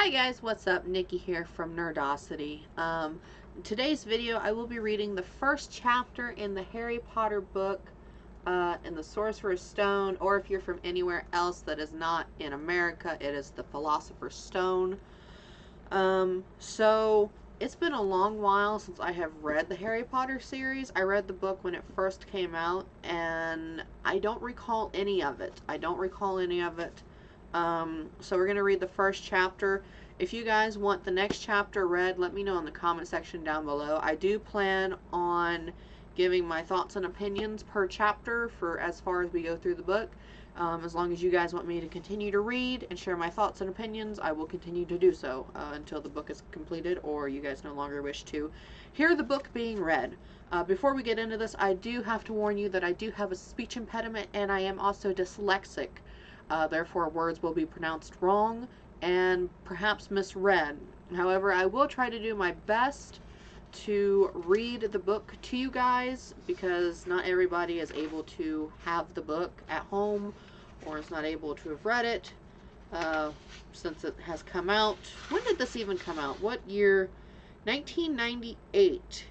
Hi guys, what's up? Nikki here from Nerdosity. In today's video I will be reading the first chapter in the Harry Potter book in the Sorcerer's Stone, or if you're from anywhere else that is not in America, it is the Philosopher's Stone. So it's been a long while since I have read the Harry Potter series. I read the book when it first came out and I don't recall any of it. So we're going to read the first chapter. If you guys want the next chapter read, let me know in the comment section down below. I do plan on giving my thoughts and opinions per chapter for as far as we go through the book. As long as you guys want me to continue to read and share my thoughts and opinions, I will continue to do so until the book is completed or you guys no longer wish to hear the book being read. Before we get into this, I do have to warn you that I do have a speech impediment and I am also dyslexic. Therefore, words will be pronounced wrong and perhaps misread. However, I will try to do my best to read the book to you guys because not everybody is able to have the book at home or is not able to have read it since it has come out. When did this even come out? What year? 1998.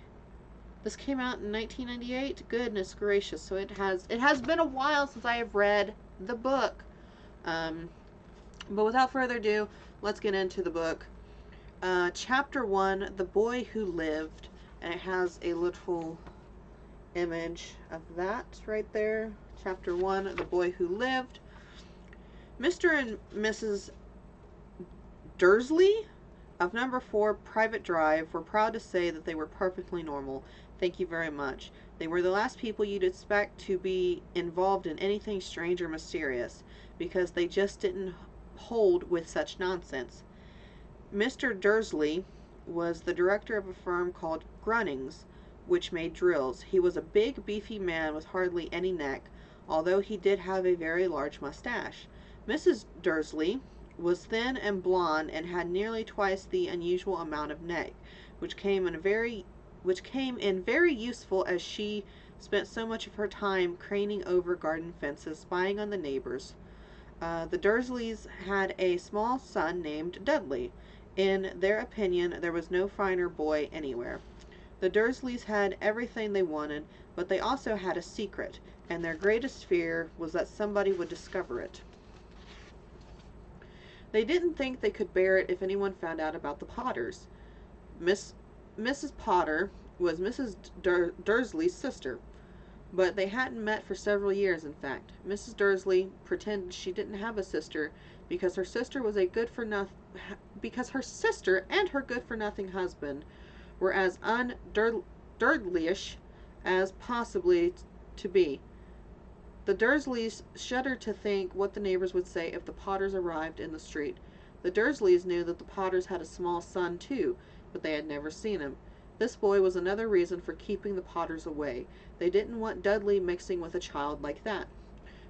This came out in 1998? Goodness gracious. So it has been a while since I have read the book. But without further ado, let's get into the book. Chapter 1, The Boy Who Lived, and it has a little image of that right there. Chapter 1, The Boy Who Lived. Mr. and Mrs. Dursley of number 4 Private Drive were proud to say that they were perfectly normal. Thank you very much. They were the last people you'd expect to be involved in anything strange or mysterious, because they just didn't hold with such nonsense. Mr. Dursley was the director of a firm called Grunnings, which made drills. He was a big, beefy man with hardly any neck, although he did have a very large mustache. Mrs. Dursley was thin and blonde and had nearly twice the unusual amount of neck, which came in very useful as she spent so much of her time craning over garden fences, spying on the neighbors. The Dursleys had a small son named Dudley. In their opinion, there was no finer boy anywhere. The Dursleys had everything they wanted, but they also had a secret, and their greatest fear was that somebody would discover it. They didn't think they could bear it if anyone found out about the Potters. Mrs. Potter was Mrs. Dursley's sister, but they hadn't met for several years, in fact. Mrs. Dursley pretended she didn't have a sister because her sister was her sister and her good-for-nothing husband were as un-Durdleyish as possibly to be. The Dursleys shuddered to think what the neighbors would say if the Potters arrived in the street. The Dursleys knew that the Potters had a small son, too, but they had never seen him. This boy was another reason for keeping the Potters away. They didn't want Dudley mixing with a child like that.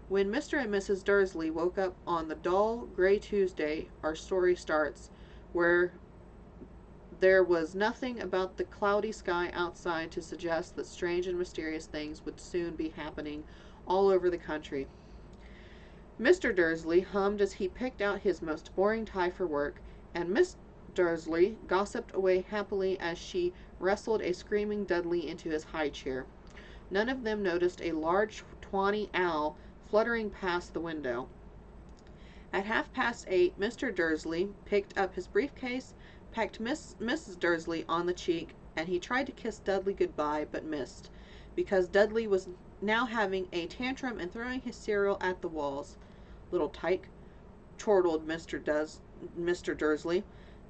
When Mr. and Mrs. Dursley woke up on the dull, gray Tuesday, our story starts, where there was nothing about the cloudy sky outside to suggest that strange and mysterious things would soon be happening all over the country. Mr. Dursley hummed as he picked out his most boring tie for work, and Miss Dursley gossiped away happily as she wrestled a screaming Dudley into his high chair. None of them noticed a large tawny owl fluttering past the window. At 8:30, Mr. Dursley picked up his briefcase, pecked Mrs. Dursley on the cheek, and he tried to kiss Dudley goodbye, but missed, because Dudley was now having a tantrum and throwing his cereal at the walls. "Little tyke," chortled Mr. Dursley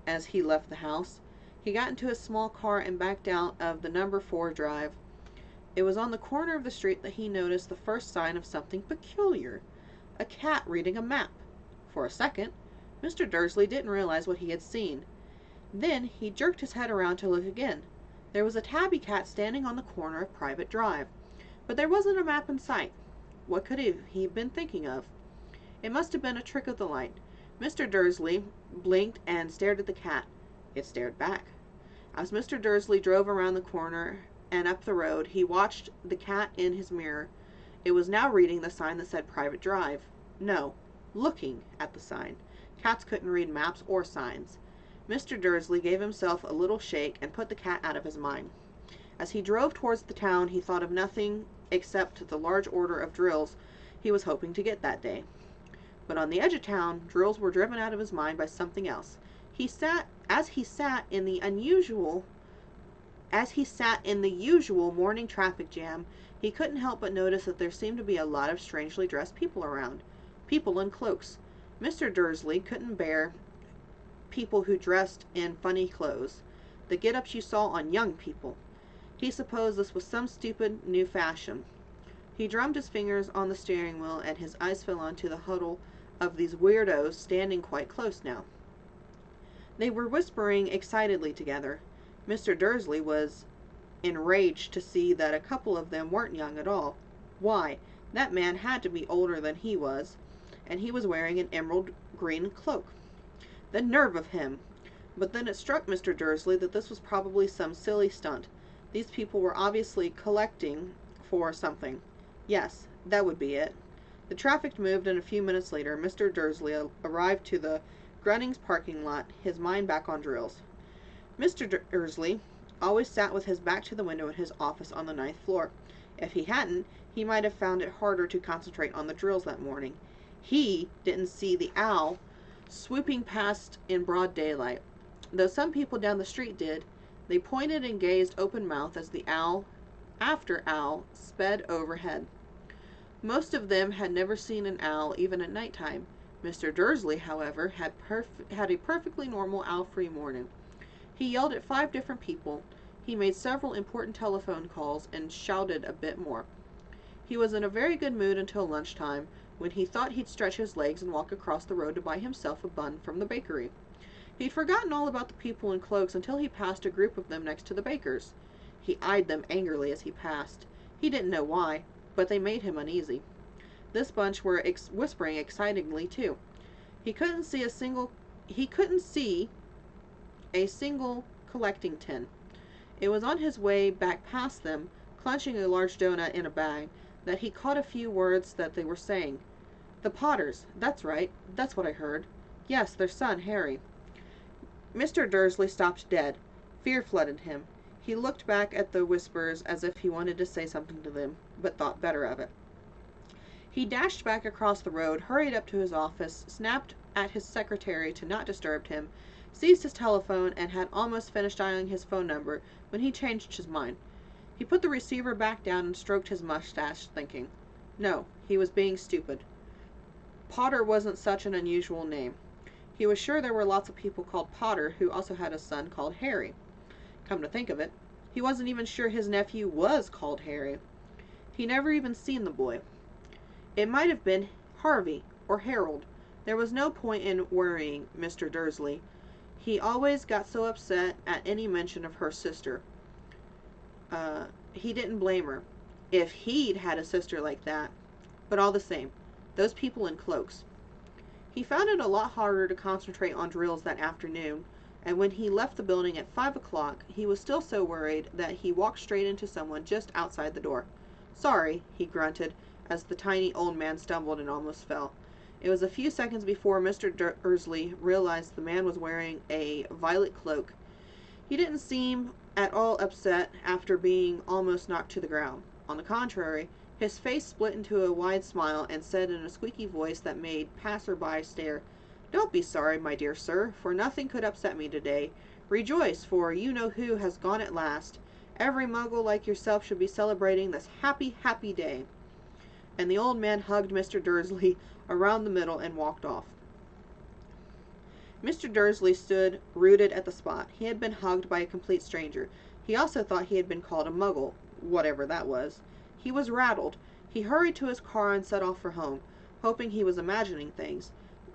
as he left the house. He got into his small car and backed out of the number 4 drive. It was on the corner of the street that he noticed the first sign of something peculiar. A cat reading a map. For a second, Mr. Dursley didn't realize what he had seen. Then he jerked his head around to look again. There was a tabby cat standing on the corner of Private Drive, but there wasn't a map in sight. What could he have been thinking of? It must have been a trick of the light. Mr. Dursley blinked and stared at the cat. It stared back. As Mr. Dursley drove around the corner and up the road, he watched the cat in his mirror. It was now reading the sign that said Private Drive. No, looking at the sign. Cats couldn't read maps or signs. Mr. Dursley gave himself a little shake and put the cat out of his mind. As he drove towards the town, he thought of nothing except the large order of drills he was hoping to get that day. But on the edge of town, drills were driven out of his mind by something else. As he sat in the usual morning traffic jam, he couldn't help but notice that there seemed to be a lot of strangely dressed people around. People in cloaks. Mr. Dursley couldn't bear people who dressed in funny clothes, the get-ups you saw on young people. He supposed this was some stupid new fashion. He drummed his fingers on the steering wheel, and his eyes fell onto the huddle of these weirdos standing quite close now. They were whispering excitedly together. Mr. Dursley was enraged to see that a couple of them weren't young at all. Why, that man had to be older than he was, and he was wearing an emerald green cloak. The nerve of him! But then it struck Mr. Dursley that this was probably some silly stunt. These people were obviously collecting for something. Yes, that would be it. The traffic moved, and a few minutes later, Mr. Dursley arrived to the Grunnings parking lot, his mind back on drills. Mr. Dursley always sat with his back to the window in his office on the 9th floor. If he hadn't, he might have found it harder to concentrate on the drills that morning. He didn't see the owl swooping past in broad daylight, though some people down the street did. They pointed and gazed open-mouthed as the owl after owl sped overhead. Most of them had never seen an owl even at nighttime. Mr. Dursley, however, had a perfectly normal owl-free morning. He yelled at 5 different people. He made several important telephone calls and shouted a bit more. He was in a very good mood until lunchtime, when he thought he'd stretch his legs and walk across the road to buy himself a bun from the bakery. He'd forgotten all about the people in cloaks until he passed a group of them next to the baker's. He eyed them angrily as he passed. He didn't know why, but they made him uneasy. This bunch were whispering excitingly too. He couldn't see a single collecting tin. It was on his way back past them, clenching a large donut in a bag, that he caught a few words that they were saying. The Potters, that's right, that's what I heard. Yes, their son, Harry. Mr. Dursley stopped dead. Fear flooded him. He looked back at the whispers as if he wanted to say something to them, but thought better of it. He dashed back across the road, hurried up to his office, snapped at his secretary to not disturb him, seized his telephone, and had almost finished dialing his phone number when he changed his mind. He put the receiver back down and stroked his mustache, thinking. No, he was being stupid. Potter wasn't such an unusual name. He was sure there were lots of people called Potter who also had a son called Harry. Come to think of it, he wasn't even sure his nephew was called Harry. He never even seen the boy. It might have been Harvey or Harold. There was no point in worrying Mr. Dursley. He always got so upset at any mention of her sister. He didn't blame her, if he'd had a sister like that. But all the same, those people in cloaks. He found it a lot harder to concentrate on drills that afternoon, and when he left the building at 5 o'clock, he was still so worried that he walked straight into someone just outside the door. Sorry, he grunted, as the tiny old man stumbled and almost fell. It was a few seconds before Mr. Dursley realized the man was wearing a violet cloak. He didn't seem at all upset after being almost knocked to the ground. On the contrary, his face split into a wide smile and said in a squeaky voice that made passer-by stare, "Don't be sorry, my dear sir, for nothing could upset me today. Rejoice, for you know who has gone at last. Every muggle like yourself should be celebrating this happy, happy day." And the old man hugged Mr. Dursley around the middle and walked off. Mr. Dursley stood rooted at the spot. He had been hugged by a complete stranger. He also thought he had been called a muggle, whatever that was. He was rattled. He hurried to his car and set off for home, hoping he was imagining things,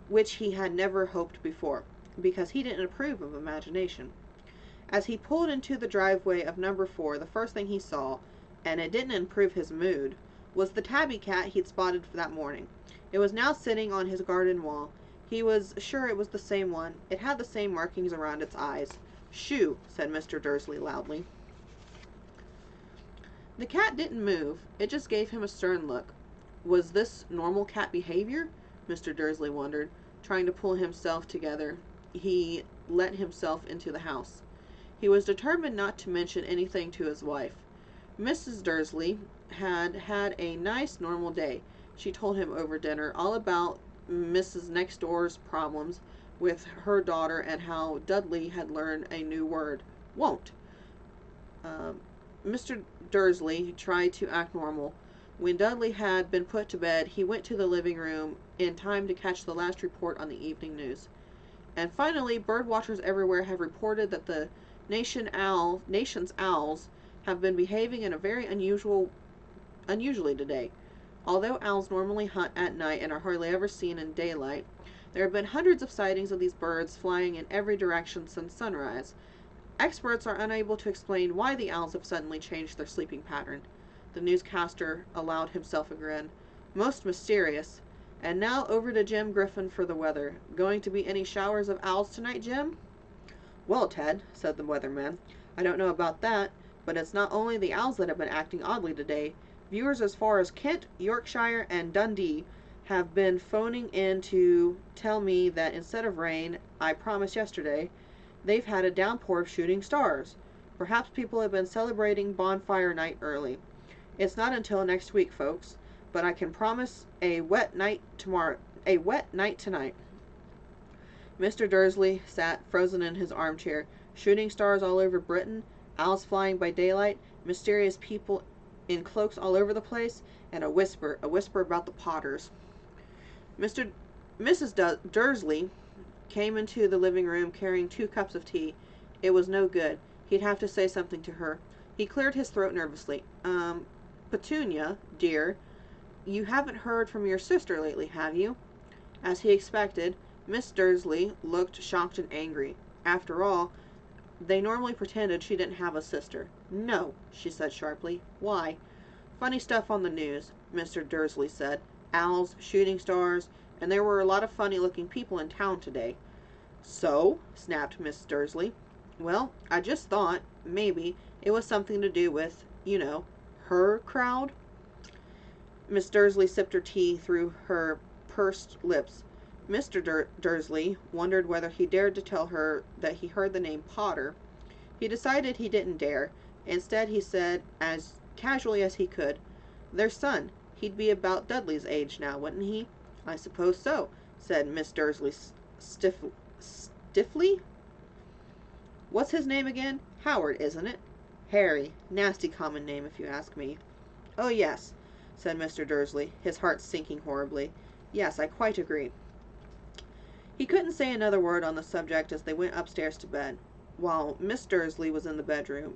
which he had never hoped before, because he didn't approve of imagination. As he pulled into the driveway of number 4, the first thing he saw, and it didn't improve his mood, was the tabby cat he'd spotted for that morning. It was now sitting on his garden wall. He was sure it was the same one. It had the same markings around its eyes. "Shoo," said Mr. Dursley loudly. The cat didn't move. It just gave him a stern look. Was this normal cat behavior? Mr. Dursley wondered. Trying to pull himself together, he let himself into the house. He was determined not to mention anything to his wife. Mrs. Dursley had had a nice, normal day. She told him over dinner all about Mrs. Next Door's problems with her daughter and how Dudley had learned a new word, won't. Mr. Dursley tried to act normal. When Dudley had been put to bed, he went to the living room in time to catch the last report on the evening news. And finally, bird watchers everywhere have reported that the nation's owls have been behaving in a very unusually today. Although owls normally hunt at night and are hardly ever seen in daylight, there have been hundreds of sightings of these birds flying in every direction since sunrise. Experts are unable to explain why the owls have suddenly changed their sleeping pattern. The newscaster allowed himself a grin. Most mysterious. And now over to Jim Griffin for the weather. Going to be any showers of owls tonight, Jim? Well, Ted, said the weatherman, I don't know about that, but it's not only the owls that have been acting oddly today. Viewers as far as Kent, Yorkshire, and Dundee have been phoning in to tell me that instead of rain, I promised yesterday, they've had a downpour of shooting stars. Perhaps people have been celebrating bonfire night early. It's not until next week, folks, but I can promise a wet night tonight. Mr. Dursley sat frozen in his armchair. Shooting stars all over Britain, owls flying by daylight, mysterious people in cloaks all over the place, and a whisper about the Potters. Mrs. Dursley came into the living room carrying 2 cups of tea. It was no good. He'd have to say something to her. He cleared his throat nervously. Petunia, dear, you haven't heard from your sister lately, have you? As he expected, Miss Dursley looked shocked and angry. After all, they normally pretended she didn't have a sister. No, she said sharply. Why? Funny stuff on the news, Mr. Dursley said. Owls, shooting stars, and there were a lot of funny-looking people in town today. So? Snapped Miss Dursley. Well, I just thought, maybe, it was something to do with, her crowd. Miss Dursley sipped her tea through her pursed lips. Mr. Dursley wondered whether he dared to tell her that he heard the name Potter. He decided he didn't dare. Instead, he said, as casually as he could, their son. He'd be about Dudley's age now, wouldn't he? I suppose so, said Miss Dursley stiffly. What's his name again? Howard, isn't it? Harry. Nasty common name, if you ask me. Oh, yes, said Mr. Dursley, his heart sinking horribly. Yes, I quite agree. He couldn't say another word on the subject as they went upstairs to bed. While Miss Dursley was in the bedroom,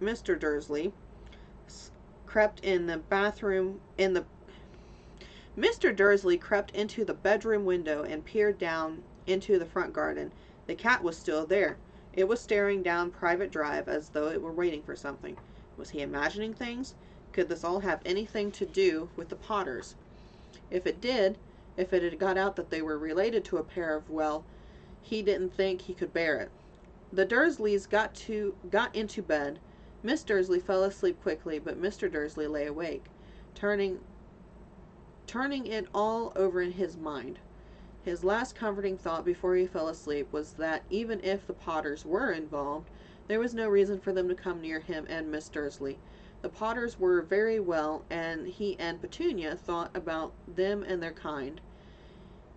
Mr. Dursley crept in the bathroom Mr. Dursley crept into the bedroom window and peered down into the front garden. The cat was still there. It was staring down Private Drive as though it were waiting for something. Was he imagining things? Could this all have anything to do with the Potters? If it did, if it had got out that they were related to a pair of, well, he didn't think he could bear it. The Dursleys got into bed. Miss Dursley fell asleep quickly, but Mr. Dursley lay awake, turning it all over in his mind. His last comforting thought before he fell asleep was that even if the Potters were involved, there was no reason for them to come near him and Miss Dursley. The Potters were very well, and he and Petunia thought about them and their kind.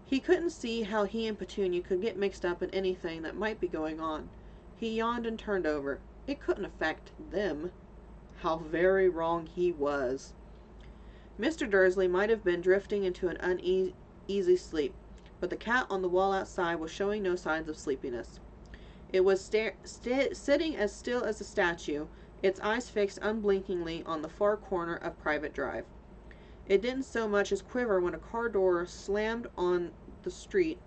He couldn't see how he and Petunia could get mixed up in anything that might be going on. He yawned and turned over. It couldn't affect them. How very wrong he was. Mr. Dursley might have been drifting into an uneasy sleep, but the cat on the wall outside was showing no signs of sleepiness. It was sitting as still as a statue, its eyes fixed unblinkingly on the far corner of Private Drive. It didn't so much as quiver when a car door slammed on the street,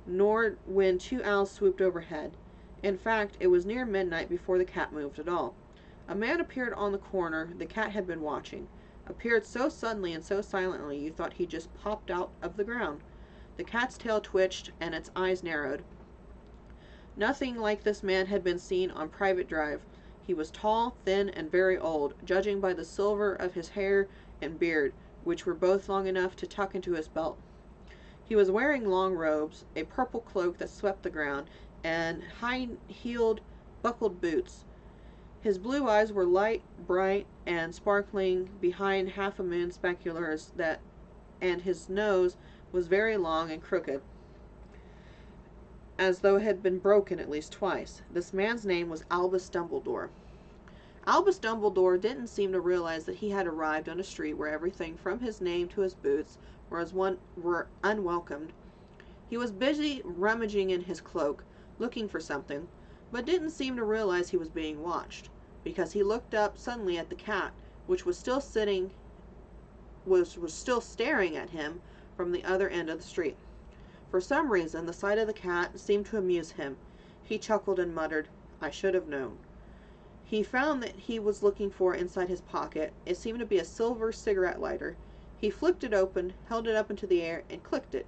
nor when 2 owls swooped overhead. In fact, it was near midnight before the cat moved at all. A man appeared on the corner the cat had been watching. Appeared so suddenly and so silently you thought he just popped out of the ground. The cat's tail twitched and its eyes narrowed. Nothing like this man had been seen on Private Drive. He was tall, thin, and very old, judging by the silver of his hair and beard, which were both long enough to tuck into his belt. He was wearing long robes, a purple cloak that swept the ground, and high-heeled, buckled boots. His blue eyes were light, bright, and sparkling behind half-a-moon speculars and his nose was very long and crooked, as though it had been broken at least twice. This man's name was Albus Dumbledore. Albus Dumbledore didn't seem to realize that he had arrived on a street where everything from his name to his boots were unwelcomed. He was busy rummaging in his cloak, looking for something, but didn't seem to realize he was being watched, because he looked up suddenly at the cat, which was still staring at him from the other end of the street. For some reason, the sight of the cat seemed to amuse him. He chuckled and muttered, "I should have known." He found that he was looking for inside his pocket. It seemed to be a silver cigarette lighter. He flicked it open, held it up into the air, and clicked it.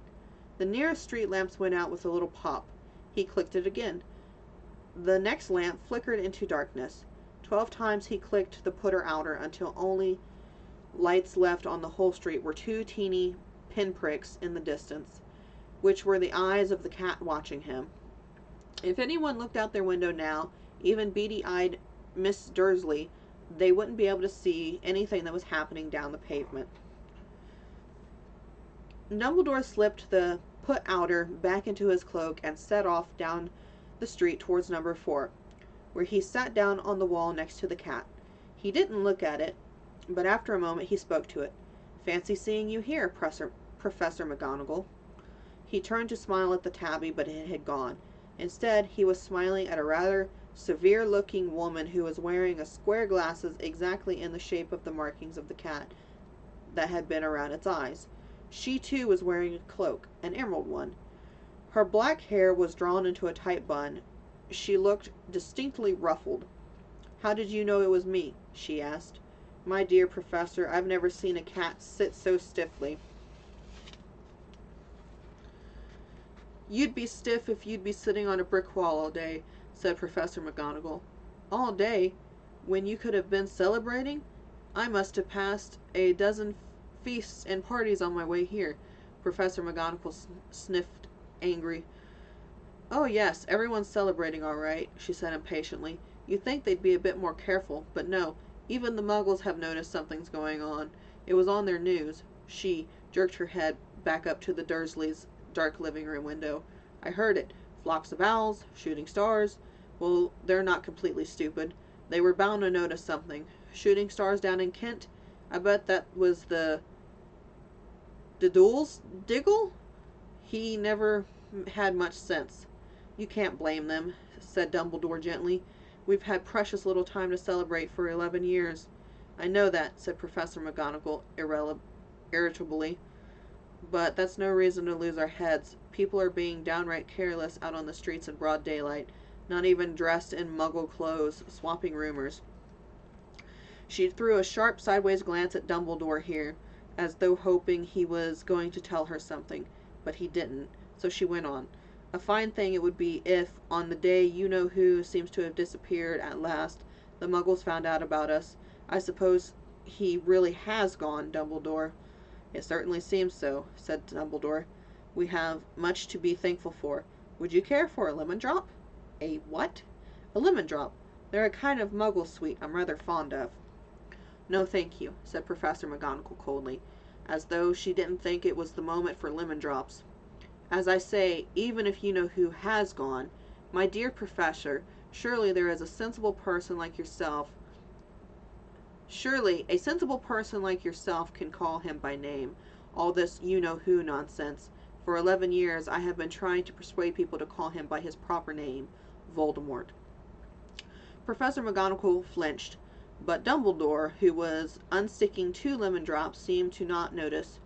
The nearest street lamps went out with a little pop. He clicked it again. The next lamp flickered into darkness. 12 times he clicked the putter-outer until only lights left on the whole street were 2 teeny pinpricks in the distance, which were the eyes of the cat watching him. If anyone looked out their window now, even beady-eyed Miss Dursley, they wouldn't be able to see anything that was happening down the pavement. Dumbledore slipped the put-outer back into his cloak and set off down the street towards number 4, where he sat down on the wall next to the cat. He didn't look at it, but after a moment he spoke to it. "Fancy seeing you here, Professor McGonagall." He turned to smile at the tabby, but it had gone. Instead, he was smiling at a rather severe-looking woman who was wearing a square glasses exactly in the shape of the markings of the cat that had been around its eyes. She, too, was wearing a cloak, an emerald one. Her black hair was drawn into a tight bun. She looked distinctly ruffled. "How did you know it was me?" she asked. "My dear Professor, I've never seen a cat sit so stiffly." "You'd be stiff if you'd be sitting on a brick wall all day," said Professor McGonagall. "All day? When you could have been celebrating? I must have passed a dozen feasts and parties on my way here." Professor McGonagall sniffed angry. "Oh, yes, everyone's celebrating all right," she said impatiently. "You'd think they'd be a bit more careful, but no, even the Muggles have noticed something's going on. It was on their news." She jerked her head back up to the Dursleys' dark living room window. "I heard it. Flocks of owls, shooting stars. Well, they're not completely stupid. They were bound to notice something. Shooting stars down in Kent? I bet that was the Diddles Diggle? He never had much sense." "You can't blame them," said Dumbledore gently. "We've had precious little time to celebrate for 11 years. "I know that," said Professor McGonagall irritably. "But that's no reason to lose our heads. People are being downright careless out on the streets in broad daylight, not even dressed in Muggle clothes, swapping rumors." She threw a sharp sideways glance at Dumbledore here, as though hoping he was going to tell her something, but he didn't, so she went on. "A fine thing it would be if, on the day you-know-who seems to have disappeared at last, the Muggles found out about us. I suppose he really has gone, Dumbledore." "It certainly seems so," said Dumbledore. "We have much to be thankful for. Would you care for a lemon drop?" "A what?" "A lemon drop. They're a kind of Muggle sweet I'm rather fond of." "No, thank you," said Professor McGonagall coldly, as though she didn't think it was the moment for lemon drops. "As I say, even if you-know-who has gone, my dear Professor, surely a sensible person like yourself can call him by name. All this you-know-who nonsense. For 11 years I have been trying to persuade people to call him by his proper name, Voldemort." Professor McGonagall flinched, but Dumbledore, who was unsticking 2 lemon drops, seemed to not notice.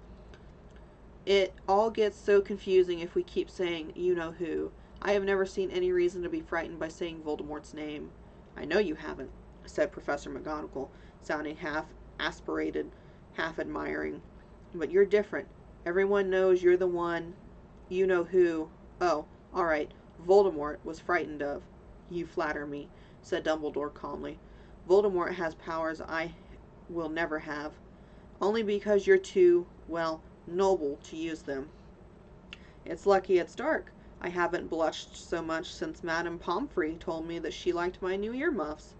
"It all gets so confusing if we keep saying you-know-who. I have never seen any reason to be frightened by saying Voldemort's name." "I know you haven't," said Professor McGonagall, sounding half aspirated, half admiring. "But you're different. Everyone knows you're the one you-know-who, oh, all right, Voldemort was frightened of." "You flatter me," said Dumbledore calmly. "Voldemort has powers I will never have, only because you're too, well, noble to use them." It's lucky it's dark. I haven't blushed so much since Madame Pomfrey told me that she liked my new earmuffs.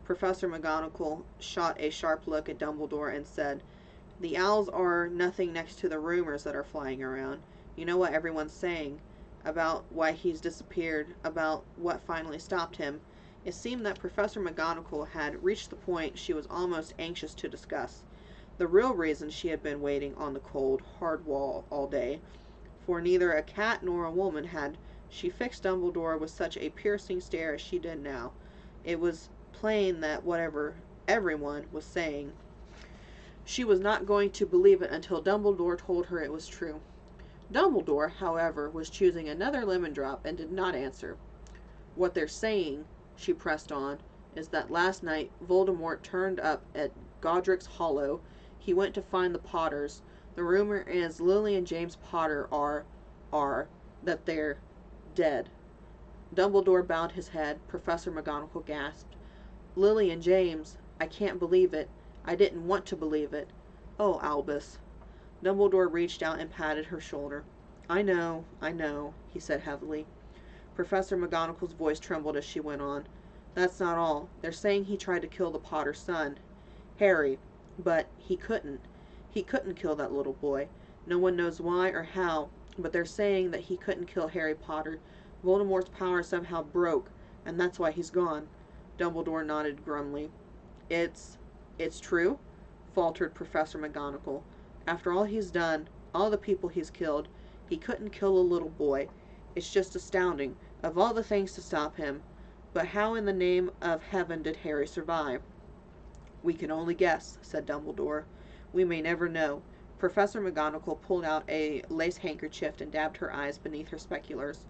Professor McGonagall shot a sharp look at Dumbledore and said, "The owls are nothing next to the rumors that are flying around. You know what everyone's saying about why he's disappeared, about what finally stopped him." It seemed that Professor McGonagall had reached the point she was almost anxious to discuss. The real reason she had been waiting on the cold, hard wall all day, for neither a cat nor a woman had she fixed Dumbledore with such a piercing stare as she did now. It was plain that whatever everyone was saying, she was not going to believe it until Dumbledore told her it was true. Dumbledore, however, was choosing another lemon drop and did not answer. "What they're saying," she pressed on, "is that last night Voldemort turned up at Godric's Hollow. He went to find the Potters. The rumor is Lily and James Potter that they're dead." Dumbledore bowed his head. Professor McGonagall gasped. "Lily and James. I can't believe it. I didn't want to believe it. Oh, Albus." Dumbledore reached out and patted her shoulder. I know, he said heavily. Professor McGonagall's voice trembled as she went on. "That's not all. They're saying he tried to kill the Potter's son, Harry, but he couldn't. He couldn't kill that little boy. No one knows why or how, but they're saying that he couldn't kill Harry Potter. Voldemort's power somehow broke, and that's why he's gone." Dumbledore nodded grimly. It's true?" faltered Professor McGonagall. "After all he's done, all the people he's killed, he couldn't kill a little boy. It's just astounding, of all the things to stop him. But how in the name of heaven did Harry survive?" "We can only guess," said Dumbledore. "We may never know." Professor McGonagall pulled out a lace handkerchief and dabbed her eyes beneath her speculars.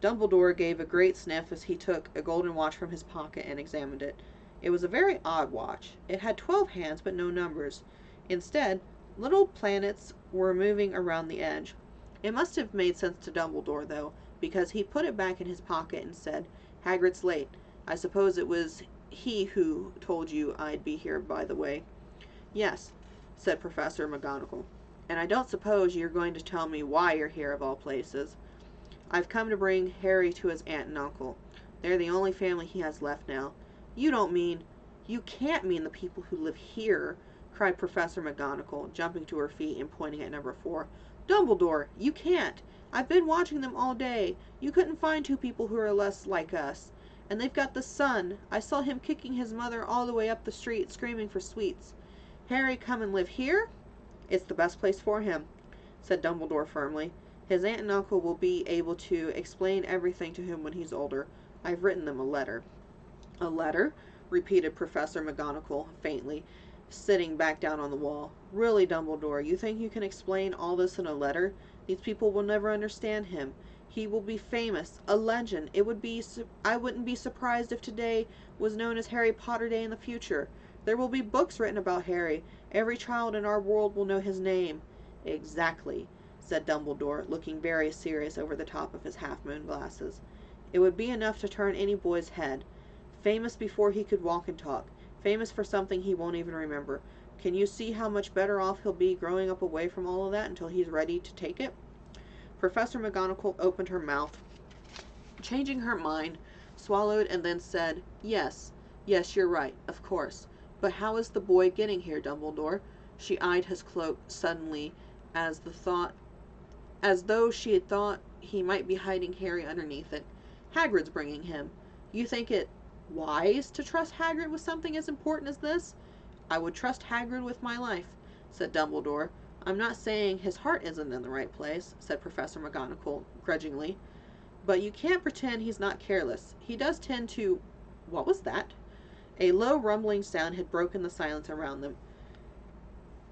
Dumbledore gave a great sniff as he took a golden watch from his pocket and examined it. It was a very odd watch. It had 12 hands but no numbers. Instead, little planets were moving around the edge. It must have made sense to Dumbledore, though, because he put it back in his pocket and said, "Hagrid's late. I suppose it was he who told you I'd be here, by the way." "Yes," said Professor McGonagall. "And I don't suppose you're going to tell me why you're here, of all places." "I've come to bring Harry to his aunt and uncle. They're the only family he has left now." You can't mean the people who live here," cried Professor McGonagall, jumping to her feet and pointing at number 4. "Dumbledore, you can't. I've been watching them all day. You couldn't find 2 people who are less like us. And they've got the son. I saw him kicking his mother all the way up the street, screaming for sweets. Harry come and live here? It's the best place for him," said Dumbledore firmly. "His aunt and uncle will be able to explain everything to him when he's older. I've written them a letter." "A letter?" repeated Professor McGonagall faintly, sitting back down on the wall. "Really, Dumbledore, you think you can explain all this in a letter? These people will never understand him. He will be famous, a legend. I wouldn't be surprised if today was known as Harry Potter Day in the future. There will be books written about Harry. Every child in our world will know his name." "Exactly," said Dumbledore, looking very serious over the top of his half-moon glasses. "It would be enough to turn any boy's head. Famous before he could walk and talk. Famous for something he won't even remember. Can you see how much better off he'll be growing up away from all of that until he's ready to take it?" Professor McGonagall opened her mouth, changing her mind, swallowed, and then said, Yes, you're right, of course. But how is the boy getting here, Dumbledore?" She eyed his cloak suddenly as though she had thought he might be hiding Harry underneath it. "Hagrid's bringing him. You think it wise to trust Hagrid with something as important as this?" "I would trust Hagrid with my life," said Dumbledore. "I'm not saying his heart isn't in the right place," said Professor McGonagall grudgingly. "But you can't pretend he's not careless. He does tend to—" What was that? A low rumbling sound had broken the silence around them.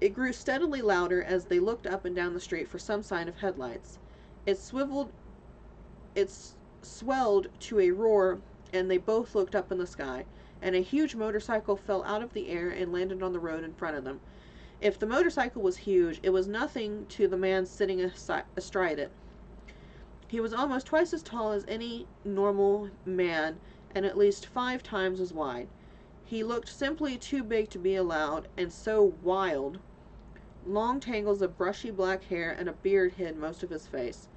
It grew steadily louder as they looked up and down the street for some sign of headlights. It swelled to a roar, and they both looked up in the sky, and a huge motorcycle fell out of the air and landed on the road in front of them. If the motorcycle was huge, it was nothing to the man sitting astride it. He was almost twice as tall as any normal man, and at least 5 times as wide. He looked simply too big to be allowed, and so wild. Long tangles of brushy black hair and a beard hid most of his face.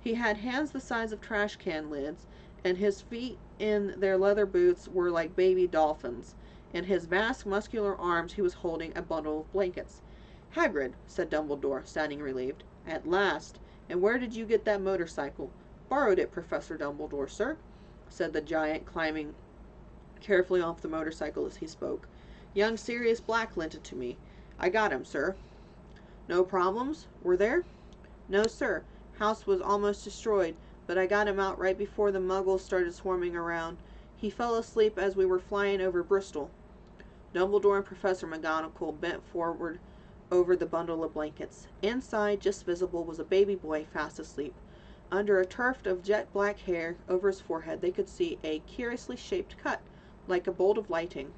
He had hands the size of trash can lids, and his feet in their leather boots were like baby dolphins. In his vast muscular arms he was holding a bundle of blankets. Hagrid, said Dumbledore, sounding relieved. At last. And where did you get that motorcycle? Borrowed it, Professor Dumbledore, sir, said the giant, climbing carefully off the motorcycle as he spoke. Young Sirius Black lent it to me. I got him, sir. No problems, were there? No, sir. House was almost destroyed, but I got him out right before the muggles started swarming around. He fell asleep as we were flying over Bristol. Dumbledore and Professor McGonagall bent forward over the bundle of blankets. Inside, just visible, was a baby boy fast asleep. Under a tuft of jet black hair over his forehead, they could see a curiously shaped cut, like a bolt of lightning.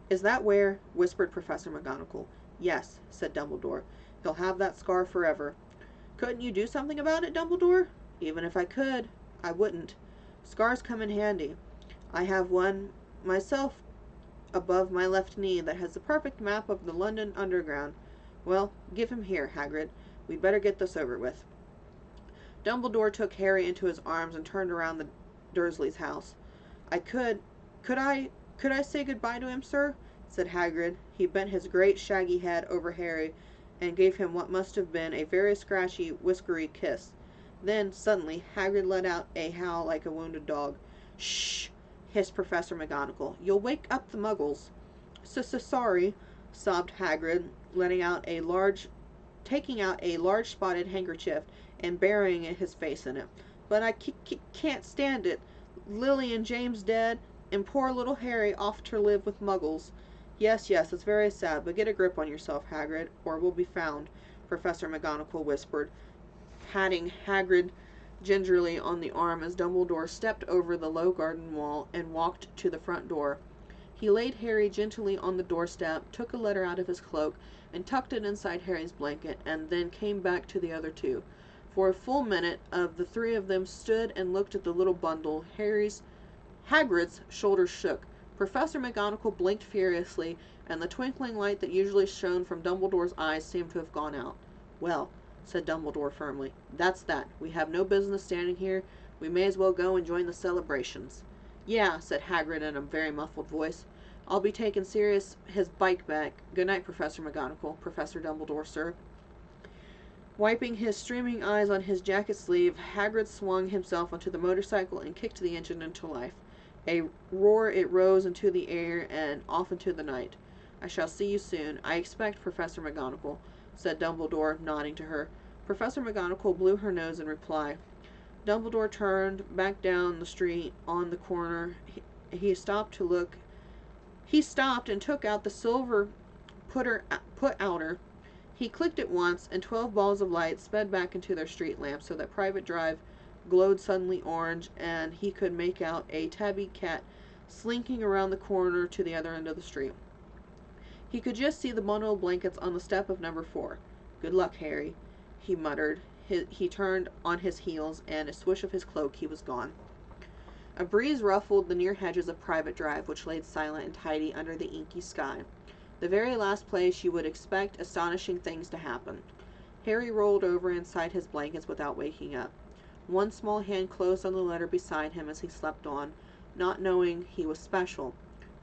Is that where? Whispered Professor McGonagall. Yes, said Dumbledore. He'll have that scar forever. Couldn't you do something about it, Dumbledore? Even if I could, I wouldn't. Scars come in handy. I have one myself above my left knee that has the perfect map of the London Underground. Well, give him here, Hagrid. We'd better get this over with. Dumbledore took Harry into his arms and turned around the Dursleys' house. Could I say goodbye to him, sir? Said Hagrid. He bent his great shaggy head over Harry and gave him what must have been a very scratchy, whiskery kiss. Then, suddenly, Hagrid let out a howl like a wounded dog. Shh! Hissed Professor McGonagall. You'll wake up the muggles. Sorry, sobbed Hagrid, taking out a large spotted handkerchief and burying his face in it. But I can't stand it. Lily and James dead, and poor little Harry off to live with muggles. Yes, it's very sad, but get a grip on yourself, Hagrid, or we'll be found, Professor McGonagall whispered, patting Hagrid gingerly on the arm as Dumbledore stepped over the low garden wall and walked to the front door. He laid Harry gently on the doorstep, took a letter out of his cloak, and tucked it inside Harry's blanket, and then came back to the other two. For a full minute the three of them stood and looked at the little bundle. Hagrid's shoulders shook. Professor McGonagall blinked furiously, and the twinkling light that usually shone from Dumbledore's eyes seemed to have gone out. Well, said Dumbledore firmly, that's that. We have no business standing here. We may as well go and join the celebrations. Yeah, said Hagrid in a very muffled voice. I'll be taking Sirius his bike back. Good night, Professor McGonagall. Professor Dumbledore, sir. Wiping his streaming eyes on his jacket sleeve, Hagrid swung himself onto the motorcycle and kicked the engine into life. A roar, it rose into the air and off into the night. I shall see you soon, I expect, Professor McGonagall, said Dumbledore, nodding to her. Professor McGonagall blew her nose in reply. Dumbledore turned back down the street on the corner. He stopped and took out the silver put-outer. He clicked it once, and 12 balls of light sped back into their street lamps so that Private Drive glowed suddenly orange, and he could make out a tabby cat slinking around the corner to the other end of the street. He could just see the bundle of blankets on the step of number 4. Good luck, Harry, he muttered. He turned on his heels, and a swish of his cloak, he was gone. A breeze ruffled the near hedges of Private Drive, which lay silent and tidy under the inky sky. The very last place you would expect astonishing things to happen. Harry rolled over inside his blankets without waking up. One small hand closed on the letter beside him as he slept on, not knowing he was special,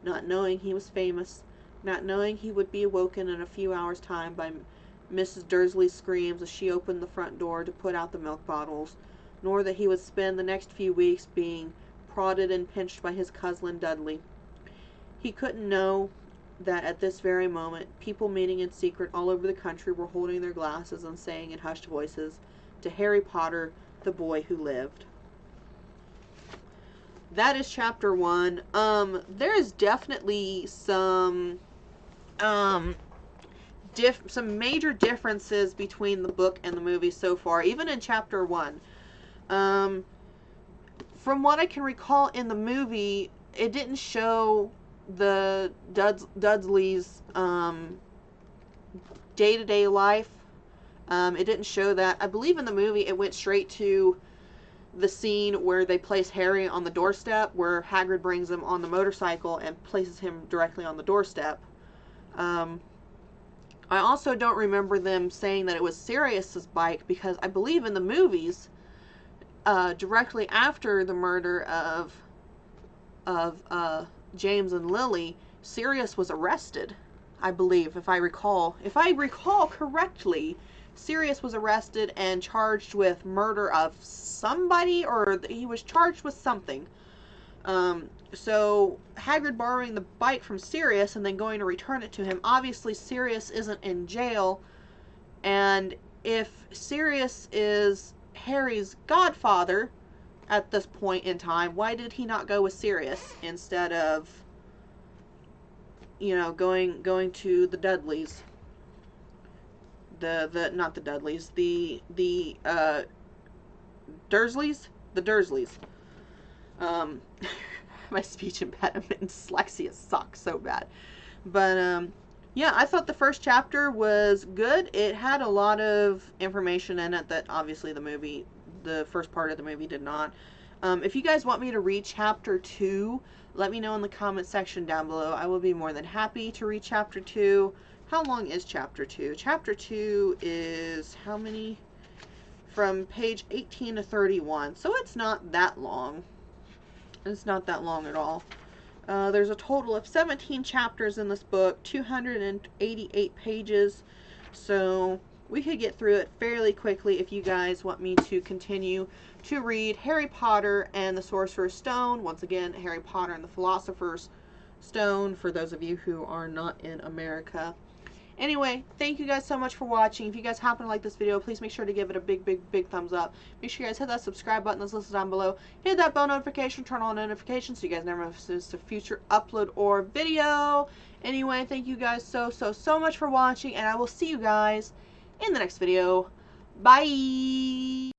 not knowing he was famous, not knowing he would be awoken in a few hours' time by Mrs. Dursley's screams as she opened the front door to put out the milk bottles, nor that he would spend the next few weeks being prodded and pinched by his cousin Dudley. He couldn't know that at this very moment, people meeting in secret all over the country were holding their glasses and saying in hushed voices, "To Harry Potter, the boy who lived." That is chapter 1. There is definitely some major differences between the book and the movie so far, even in chapter 1. From what I can recall in the movie, it didn't show the Dudleys' day-to-day life. It didn't show that. I believe in the movie it went straight to the scene where they place Harry on the doorstep, where Hagrid brings him on the motorcycle and places him directly on the doorstep. I also don't remember them saying that it was Sirius's bike, because I believe in the movies, directly after the murder of James and Lily, Sirius was arrested. I believe, if I recall correctly, Sirius was arrested and charged with murder of somebody, or he was charged with something. So Hagrid borrowing the bike from Sirius and then going to return it to him. Obviously, Sirius isn't in jail, and if Sirius is Harry's godfather at this point in time, why did he not go with Sirius instead of, you know, going to the Dudleys? The not the Dudleys, the Dursleys? The Dursleys. My speech impediment and dyslexia sucks so bad. But, yeah, I thought the first chapter was good. It had a lot of information in it that obviously the first part of the movie did not. If you guys want me to read chapter 2, let me know in the comment section down below. I will be more than happy to read chapter 2. How long is chapter 2? Chapter 2 is how many? From page 18 to 31. So it's not that long. It's not that long at all. There's a total of 17 chapters in this book, 288 pages, so we could get through it fairly quickly if you guys want me to continue to read Harry Potter and the Sorcerer's Stone. Once again, Harry Potter and the Philosopher's Stone, for those of you who are not in America. Anyway, thank you guys so much for watching. If you guys happen to like this video, please make sure to give it a big thumbs up. Make sure you guys hit that subscribe button that's listed down below. Hit that bell notification, turn on notifications so you guys never miss a future upload or video. Anyway, thank you guys so much for watching, and I will see you guys in the next video. Bye!